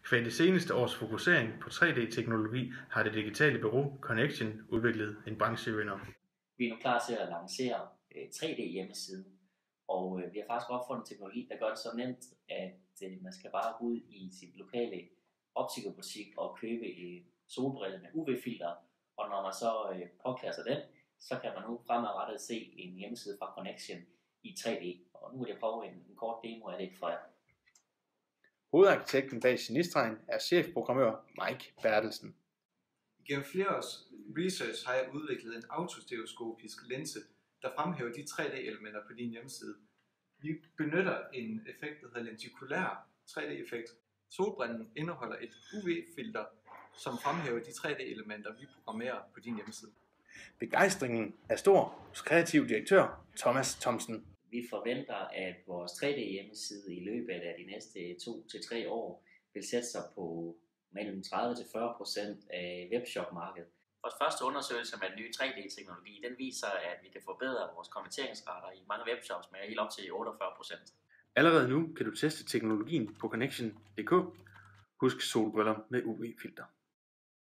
Kvad det seneste års fokusering på 3D-teknologi har det digitale bureau Connection udviklet en branchevinder. Vi er nu klar til at lancere 3D-hjemmesiden, og vi har faktisk opfundet en teknologi, der gør det så nemt, at man skal bare gå ud i sit lokale optikerbutik og købe solbriller med UV-filter, og når man så påklæder den, så kan man nu fremadrettet se en hjemmeside fra Connection i 3D. Og nu vil jeg prøve en kort demo af det for jer. Hovedarkitekten bag Genistregen er chefprogrammør Mike Bertelsen. Gennem flere års research har jeg udviklet en autostereoskopisk linse, der fremhæver de 3D-elementer på din hjemmeside. Vi benytter en effekt, der hedder lentikulær 3D-effekt. Solbrillen indeholder et UV-filter, som fremhæver de 3D-elementer, vi programmerer på din hjemmeside. Begejstringen er stor hos kreativ direktør Thomas Thomsen. Vi forventer, at vores 3D-hjemmeside i løbet af de næste 2 til 3 år vil sætte sig på mellem 30-40% af webshop-markedet. Vores første undersøgelse med den nye 3D-teknologi, den viser, at vi kan forbedre vores konverteringsrater i mange webshops med helt op til 48%. Allerede nu kan du teste teknologien på Connection.dk. Husk solbriller med UV-filter.